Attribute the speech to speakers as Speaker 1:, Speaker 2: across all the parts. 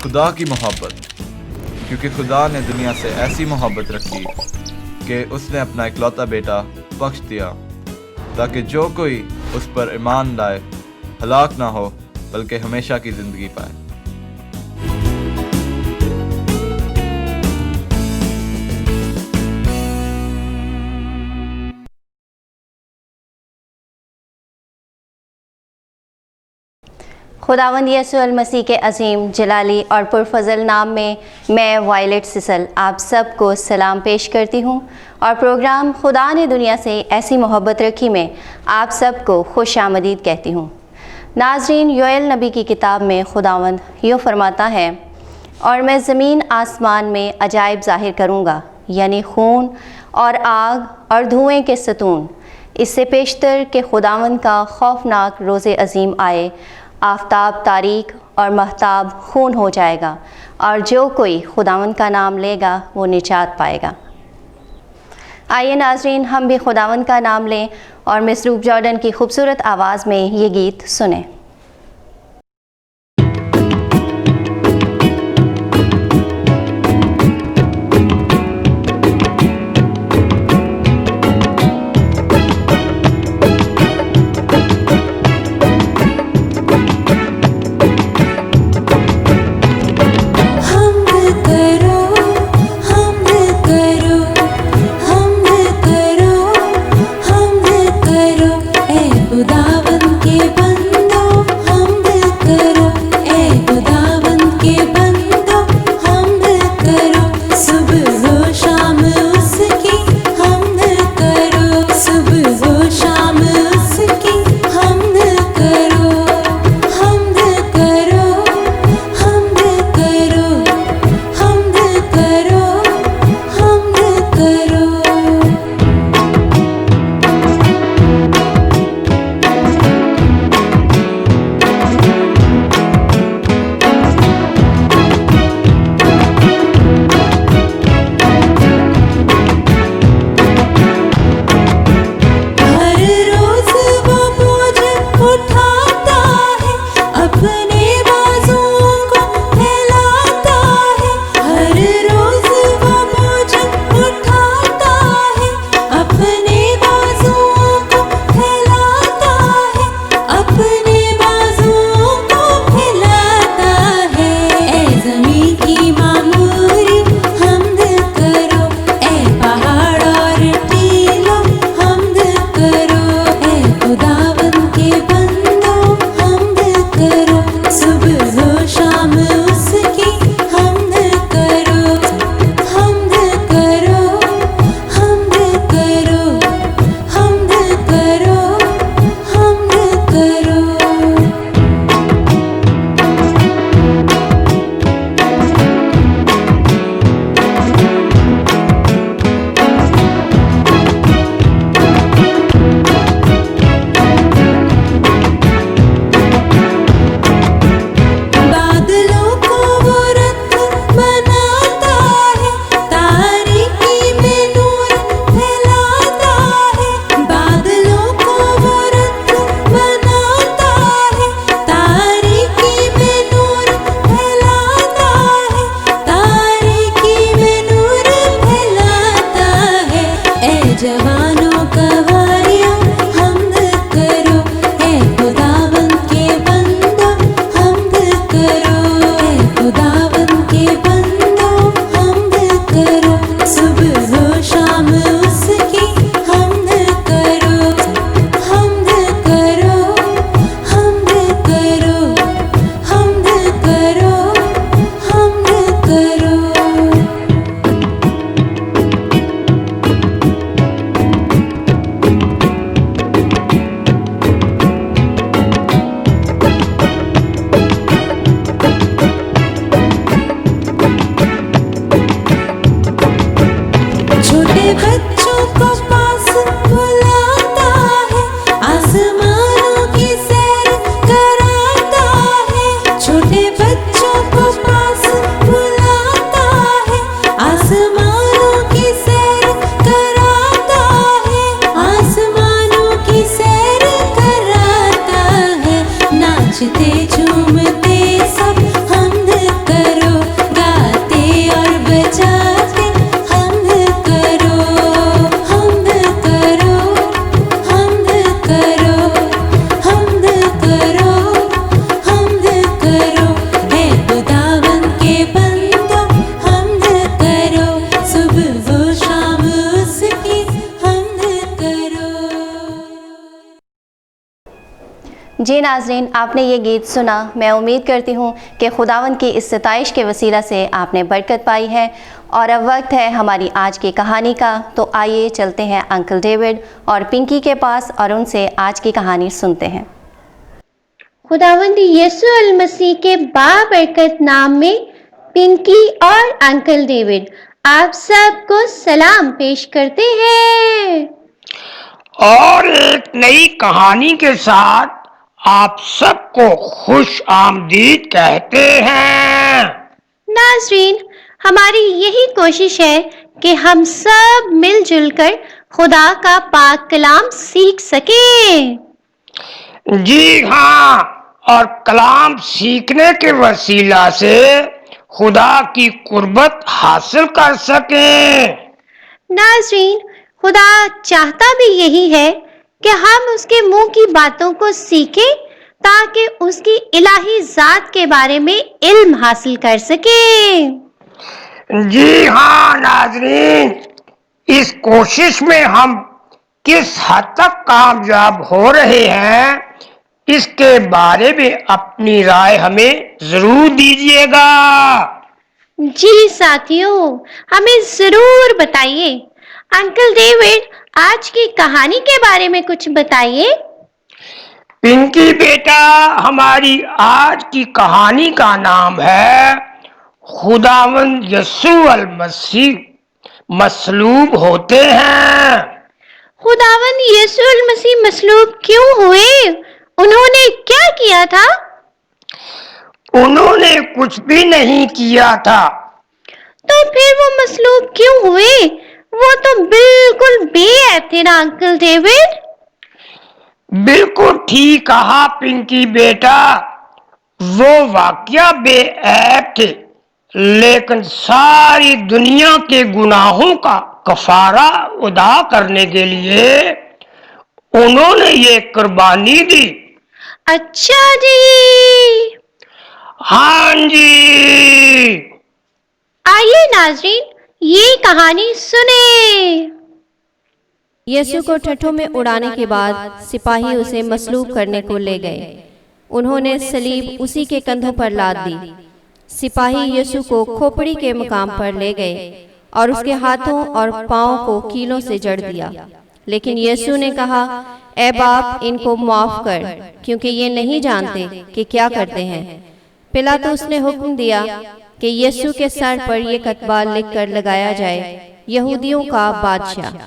Speaker 1: खुदा की मोहब्बत, क्योंकि खुदा ने दुनिया से ऐसी मोहब्बत रखी कि उसने अपना इकलौता बेटा बख्श दिया, ताकि जो कोई उस पर ईमान लाए हलाक ना हो बल्कि हमेशा की ज़िंदगी पाए।
Speaker 2: खुदावंद यीशु मसीह के अजीम जलाली और पुरफजल नाम में मैं वायलेट सिसल आप सबको सलाम पेश करती हूँ और प्रोग्राम खुदा ने दुनिया से ऐसी मोहब्बत रखी में आप सबको खुश आमदीद कहती हूँ। नाजरीन, योएल नबी की किताब में खुदावंद यूँ फरमाता है, और मैं ज़मीन आसमान में अजायब ज़ाहिर करूँगा, यानी खून और आग और धुएँ के सतून, इससे पेशतर कि खुदावंद का खौफनाक रोज़े अजीम आए। आफताब तारीक और महताब खून हो जाएगा, और जो कोई खुदावंद का नाम लेगा वो निजात पाएगा। आइए नाजरीन, हम भी खुदावंद का नाम लें और मिस रूप जॉर्डन की खूबसूरत आवाज़ में ये गीत सुनें।
Speaker 3: खुदावन के बंदों
Speaker 2: जी नाजरीन, आपने ये गीत सुना। मैं उम्मीद करती हूँ कि खुदावंद की इस सताइश के वसीला से आपने बरकत पाई है। और अब वक्त है हमारी आज की कहानी का, तो आइए चलते हैं अंकल डेविड और पिंकी के पास और उनसे आज की कहानी सुनते हैं।
Speaker 3: खुदावंद यीशु अल मसीह के बाबरकत नाम में पिंकी और अंकल डेविड आप सबको सलाम पेश करते हैं
Speaker 4: और एक नई कहानी के साथ आप सबको खुश आमदीद कहते हैं।
Speaker 3: नाजरीन, हमारी यही कोशिश है कि हम सब मिलजुल कर खुदा का पाक कलाम सीख सकें।
Speaker 4: जी हाँ, और कलाम सीखने के वसीला से खुदा की कुर्बत हासिल कर सकें।
Speaker 3: नाजरीन, खुदा चाहता भी यही है कि हम उसके मुंह की बातों को सीखें ताकि उसकी इलाही जात के बारे में इल्म हासिल कर सकें।
Speaker 4: जी हाँ नाजरीन, इस कोशिश में हम किस हद तक कामयाब हो रहे हैं, इसके बारे में अपनी राय हमें जरूर दीजिएगा।
Speaker 3: जी साथियों, हमें जरूर बताइए। अंकल डेविड, आज की कहानी के बारे में कुछ बताइए।
Speaker 4: पिंकी बेटा, हमारी आज की कहानी का नाम है खुदावंद यीशु अल मसीह मसलूब होते हैं।
Speaker 3: खुदावन यीशु अल मसीह मसलूब क्यों हुए? उन्होंने क्या किया था?
Speaker 4: उन्होंने कुछ भी नहीं किया था।
Speaker 3: तो फिर वो मसलूब क्यों हुए? वो तो बिल्कुल बेऐब थे ना अंकल डेविड।
Speaker 4: बिल्कुल ठीक कहा पिंकी बेटा, वो वाकया बेऐब थे, लेकिन सारी दुनिया के गुनाहों का कफारा अदा करने के लिए उन्होंने ये कुर्बानी दी।
Speaker 3: अच्छा जी।
Speaker 4: हाँ जी।
Speaker 3: आइए नाजरीन, ये कहानी सुने।
Speaker 5: यीशु को ठट्ठों में उड़ाने के बाद सिपाही उसे मसलूब करने को ले गए। उन्होंने सलीब उसी के कंधों पर लाद दी। सिपाही यीशु को खोपड़ी के मुकाम पर ले गए और उसके हाथों और पांवों को कीलों से जड़ दिया। लेकिन यीशु ने कहा, ऐ बाप, इनको माफ कर, क्योंकि ये नहीं जानते कि क्या करते हैं। पिलातुस ने हुक्म दिया कि यीशु के सर पर यह कतबा लिखकर लगाया जाए, यहूदियों का बादशाह।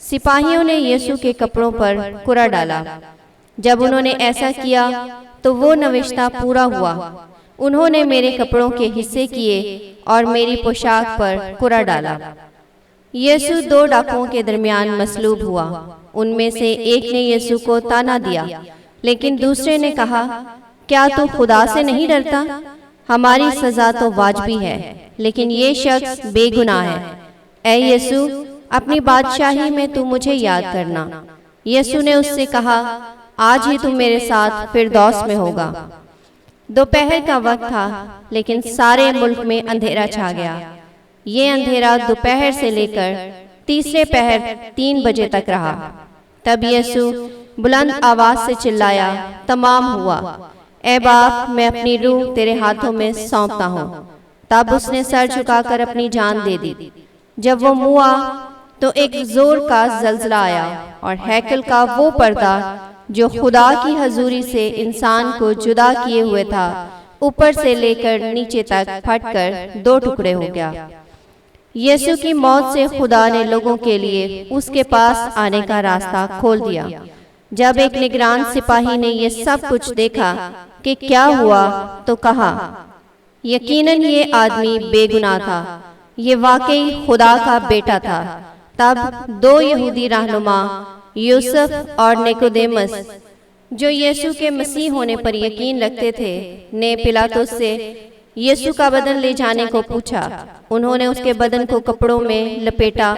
Speaker 5: सिपाहियों ने यीशु के कपड़ों पर कुरा डाला। जब उन्होंने ऐसा किया तो वो नविश्ता पूरा हुआ, उन्होंने मेरे कपड़ों के हिस्से किए और मेरी पोशाक पर कुरा डाला। यीशु दो डाकुओं के दरमियान मसलूब हुआ। उनमें से एक ने यीशु को ताना दिया, लेकिन दूसरे ने कहा, क्या तू खुदा से नहीं डरता? हमारी सजा तो वाजिबी है, लेकिन ये शख्स बेगुनाह है। ऐ यीशु, अपनी बादशाही में तू मुझे याद करना। यीशु ने उससे कहा, आज ही तू मेरे साथ फिरदौस में होगा। दोपहर का वक्त था, लेकिन सारे मुल्क में अंधेरा छा गया। ये अंधेरा दोपहर से लेकर तीसरे पहर 3 बजे तक रहा। तब यीशु बुलंद आवाज से चिल्लाया, तमाम हुआ। ऐ बाप, मैं अपनी रूह तेरे हाथों में सौंपता हूँ। तब उसने सर झुकाकर अपनी जान दे दी। जब वो मुआ तो एक जोर का जलजला आया और हैकल का वो पर्दा जो खुदा की हजूरी से इंसान को जुदा किए हुए था, ऊपर से लेकर नीचे तक फटकर 2 टुकड़े हो गया। यीशु की मौत से खुदा ने लोगों के लिए उसके पास आने का रास्ता खोल दिया। जब एक निगरान सिपाही ने ये सब कुछ देखा कि क्या हुआ, तो कहा, यकीनन ये आदमी बेगुनाह था, ये वाकई खुदा का बेटा था। तब 2 यहूदी रहनुमा, यूसुफ और निकोदेमस, जो यीशु के मसीह होने पर यकीन रखते थे, ने पिलातुस से यीशु का बदन ले जाने को पूछा। उन्होंने उसके बदन को कपड़ों में लपेटा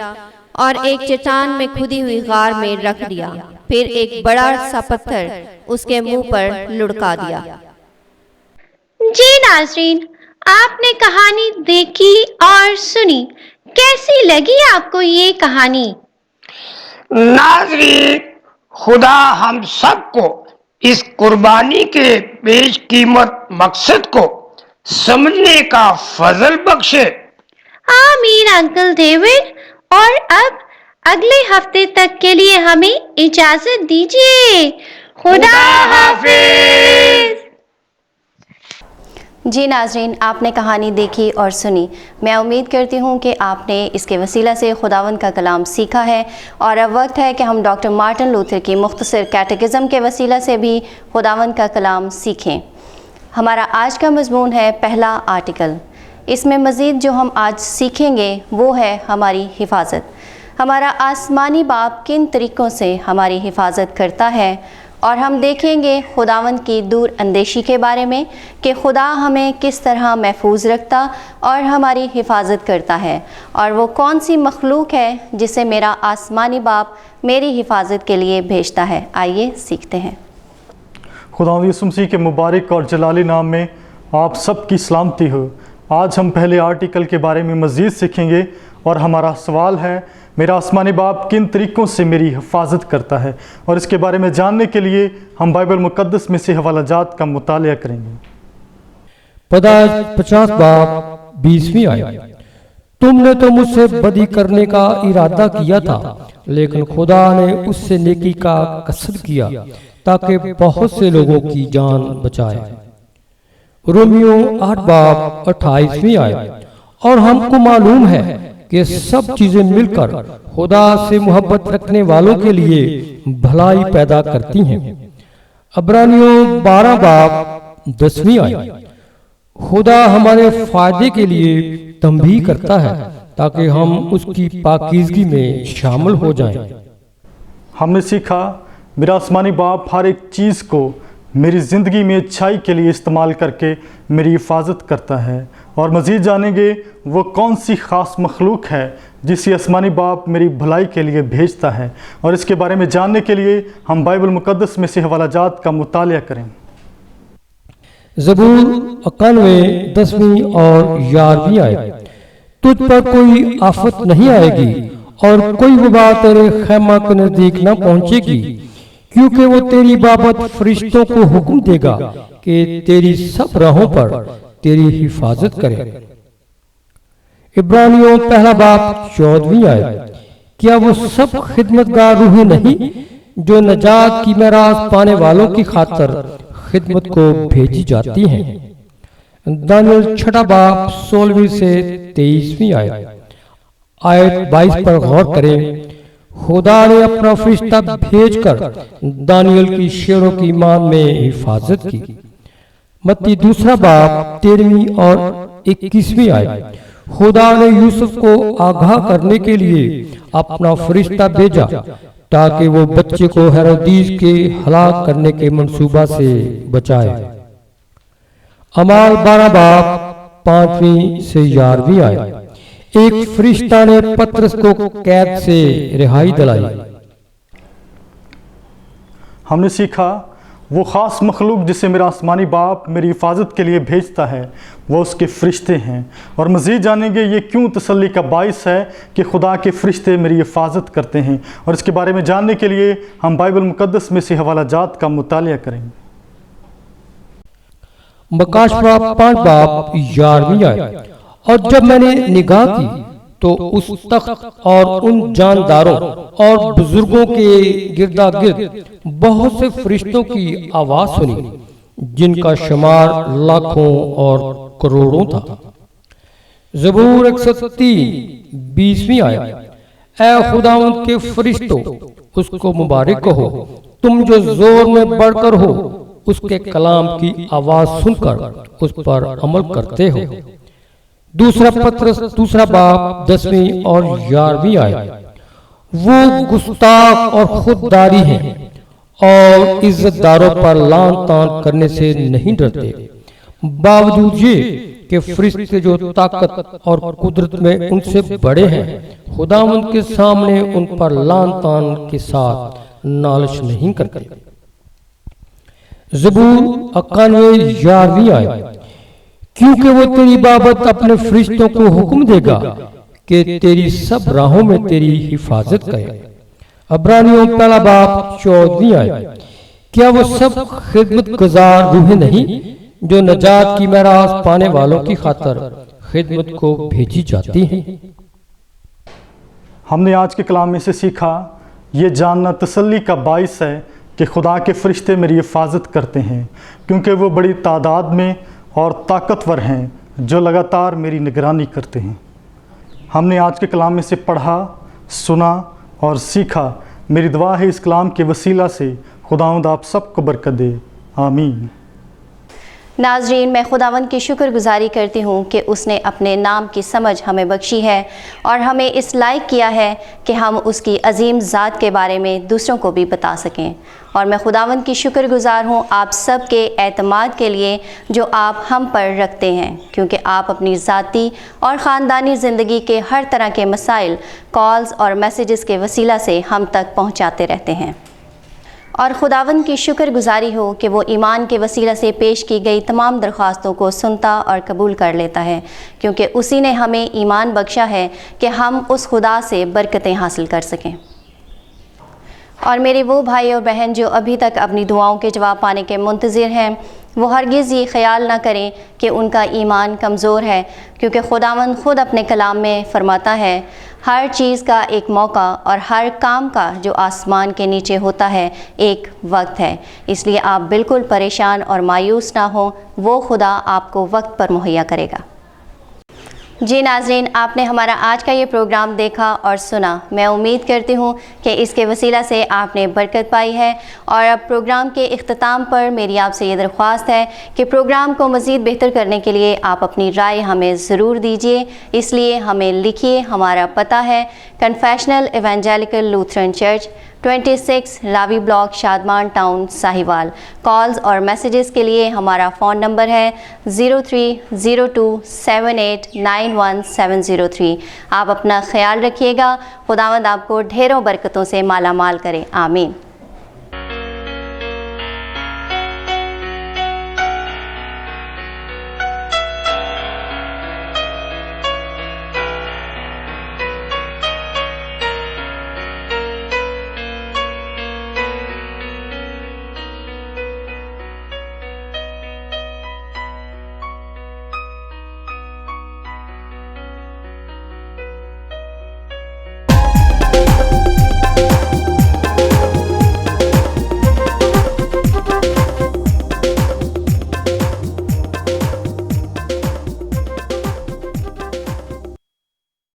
Speaker 5: और एक चट्टान में खुदी हुई गार में रख दिया। फिर एक बड़ा सा पत्थर उसके मुंह पर लुढ़का दिया।
Speaker 3: जी नाजरीन, आपने कहानी देखी और सुनी। कैसी लगी आपको ये कहानी?
Speaker 4: नाजरीन, खुदा हम सबको इस कुर्बानी के बेशकीमत मकसद को समझने का फजल बख्शे।
Speaker 3: आमीन अंकल डेविड। और अब अगले हफ्ते तक के लिए हमें इजाजत दीजिए। खुदा हाफिज।
Speaker 2: जी नाजरीन, आपने कहानी देखी और सुनी। मैं उम्मीद करती हूँ कि आपने इसके वसीला से खुदावंद का कलाम सीखा है, और अब वक्त है कि हम डॉक्टर मार्टिन लूथर की मुख्तसर कैटेकिज़्म के वसीला से भी खुदावंद का कलाम सीखें। हमारा आज का मज़मून है पहला आर्टिकल। इसमें मज़ीद जो हम आज सीखेंगे वो है हमारी हिफाजत। हमारा आसमानी बाप किन तरीक़ों से हमारी हिफाजत करता है, और हम देखेंगे खुदावंद की दूर अंदेशी के बारे में कि खुदा हमें किस तरह महफूज रखता और हमारी हिफाजत करता है, और वो कौन सी मखलूक है जिसे मेरा आसमानी बाप मेरी हिफाजत के लिए भेजता है। आइए सीखते हैं।
Speaker 6: खुदावंद यीशु मसीह के मुबारक और जलाली नाम में आप सब की सलामती हो। आज हम पहले आर्टिकल के बारे में मज़ीद सीखेंगे, और हमारा सवाल है, मेरा आसमानी बाप किन तरीक़ों से मेरी हिफाजत करता है। और इसके बारे में जानने के लिए हम बाइबल मुक़द्दस में से हवालाजात का मुतालिया करेंगे।
Speaker 7: पैदाइश 50 बाब 20वीं आयत। तुमने तो मुझसे बदी करने का इरादा किया था, लेकिन खुदा ने उससे नेकी का कसद किया ताकि बहुत से लोगों की जान बचाए। रोमियो 8 बाब 28वीं आयत। और हमको मालूम है कि सब चीजें मिलकर खुदा से मोहब्बत रखने वालों के लिए भलाई पैदा करती हैं। अब्रानियों 12 बाब 10वीं आयत। खुदा हमारे फायदे के लिए तंबीह करता है ताकि हम उसकी पाकीज़गी में शामिल हो जाएं।
Speaker 6: हमने सीखा, मेरा आसमानी बाप हर एक चीज़ को मेरी ज़िंदगी में अच्छाई के लिए इस्तेमाल करके मेरी हिफाजत करता है। और मज़ीद जानेंगे वो कौन सी ख़ास मखलूक है जिसे आसमानी बाप मेरी भलाई के लिए भेजता है। और इसके बारे में जानने के लिए हम बाइबल मुक़द्दस में से हवालाजात का मुतालिया करें।
Speaker 7: ज़बूर 91 10वीं और 11वीं आयत। तुझ पर कोई आफत नहीं आएगी और कोई वबा तेरे खैमा के नज़दीक न पहुँचेगी, क्योंकि वो तेरी बाबत फरिश्तों को हुक्म देगा कि तेरी सब राहों पर तेरी हिफाजत करें। इब्रानियों 1 बाब 14वीं आयत। क्या वो सब खिदमतगार रूहें नहीं जो नजात की मेराज पाने वालों की खातर खिदमत को भेजी जाती हैं। दानियल 6 बाब 16वीं से 23वीं आयत 22 पर गौर करें। खुदा ने अपना फरिश्ता भेजकर दानियल की शेरों की ईमान में हिफाजत की। मत्ती 2 बाब 13वीं और 21वीं आयत। खुदा ने यूसुफ को आगाह करने के लिए अपना फरिश्ता भेजा ताकि वो बच्चे को हेरोदीस के हलाक करने के मंसूबा से बचाए। अमाल 12 बाब 5वीं से 11वीं आयत। एक फरिश्ता ने पतरस को कैद से रिहाई दिलाई।
Speaker 6: हमने सीखा, वो ख़ास मखलूक जिसे मेरा आसमानी बाप मेरी हिफाजत के लिए भेजता है वो उसके फ़रिश्ते हैं। और मज़ीद जानेंगे ये क्यों तसल्ली का बाइस है कि खुदा के फ़रिश्ते मेरी हिफाजत करते हैं। और इसके बारे में जानने के लिए हम बाइबल मुक़द्दस में से हवालाजात का मुतालिया करेंगे।
Speaker 7: मकाशवा 5 बाब 11वीं आयत। और जब मैंने निगाह की तो उस तख्त और उन जानदारों और बुजुर्गों के गिरदा गिर्द बहुत से फरिश्तों की आवाज सुनी जिनका शुमार लाखों और करोड़ों था। ज़बूर 103 20वीं आयत। ऐ खुदावंद के फरिश्तों, उसको मुबारक कहो, तुम जो जोर में बढ़कर हो उसके कलाम की आवाज सुनकर उस पर अमल करते हो। दूसरा पत्रस 2 बाब 10वीं और 11वीं आयत। वो गुस्ताख और खुददारी हैं और इज्जतदारों पर लान तान करने से नहीं डरते, बावजूद ये कि फरिश्ते जो ताकत और कुदरत में उनसे बड़े हैं खुदावंद के सामने उन पर लान तान के साथ नालिश नहीं करते। ज़बूर 91 11वीं आयत। क्योंकि वो तेरी बाबत अपने फरिश्तों को हुक्म देगा कि तेरी सब राहों में तेरी हिफाजत करे। अब्रानियों 1 बाब 14वीं आयत। क्या वो सब खिदमत गुजार रूहें नहीं जो नजात की मेरास पाने वालों की खातर खिदमत को भेजी जाती हैं?
Speaker 6: हमने आज के कलाम में से सीखा, ये जानना तसल्ली का बाइस है कि खुदा के फरिश्ते मेरी हिफाजत करते हैं, क्योंकि वो बड़ी तादाद में और ताकतवर हैं जो लगातार मेरी निगरानी करते हैं। हमने आज के कलाम में से पढ़ा, सुना और सीखा। मेरी दुआ है इस कलाम के वसीला से खुदावंद आप सबको बरकत दे। आमीन।
Speaker 2: नाजरीन, मैं खुदावंद की शुक्रगुजारी करती हूँ कि उसने अपने नाम की समझ हमें बख्शी है और हमें इस लायक किया है कि हम उसकी अजीम ज़ात के बारे में दूसरों को भी बता सकें। और मैं खुदावंद की शुक्रगुजार हूँ आप सब के एतमाद के लिए जो आप हम पर रखते हैं, क्योंकि आप अपनी ज़ाती और ख़ानदानी ज़िंदगी के हर तरह के मसाइल कॉल्स और मैसेजेस के वसीला से हम तक पहुँचाते रहते हैं। और खुदावंद की शुक्रगुजारी हो कि वो ईमान के वसीला से पेश की गई तमाम दरख्वास्तों को सुनता और कबूल कर लेता है, क्योंकि उसी ने हमें ईमान बख्शा है कि हम उस खुदा से बरकतें हासिल कर सकें। और मेरे वो भाई और बहन जो अभी तक अपनी दुआओं के जवाब पाने के मुंतज़िर हैं, वो हरगिज़ ये ख्याल ना करें कि उनका ईमान कमज़ोर है, क्योंकि खुदावंद ख़ुद अपने कलाम में फ़रमाता है, हर चीज़ का एक मौका और हर काम का जो आसमान के नीचे होता है एक वक्त है। इसलिए आप बिल्कुल परेशान और मायूस ना हो, वो खुदा आपको वक्त पर मुहैया करेगा। जी नाज़रीन, आपने हमारा आज का ये प्रोग्राम देखा और सुना। मैं उम्मीद करती हूँ कि इसके वसीला से आपने बरकत पाई है। और अब प्रोग्राम के इख्तिताम पर मेरी आपसे ये दरख्वास्त है कि प्रोग्राम को मज़ीद बेहतर करने के लिए आप अपनी राय हमें ज़रूर दीजिए। इसलिए हमें लिखिए। हमारा पता है कन्फेशनल इवेंजेलिकल लूथरन चर्च, 26 लावी block, Shadman town, Sahiwal. Calls और मैसेजेस के लिए हमारा फ़ोन नंबर है 0302789173। आप अपना ख्याल रखिएगा। खुदावंद आपको ढेरों बरकतों से माला माल करे। आमीन।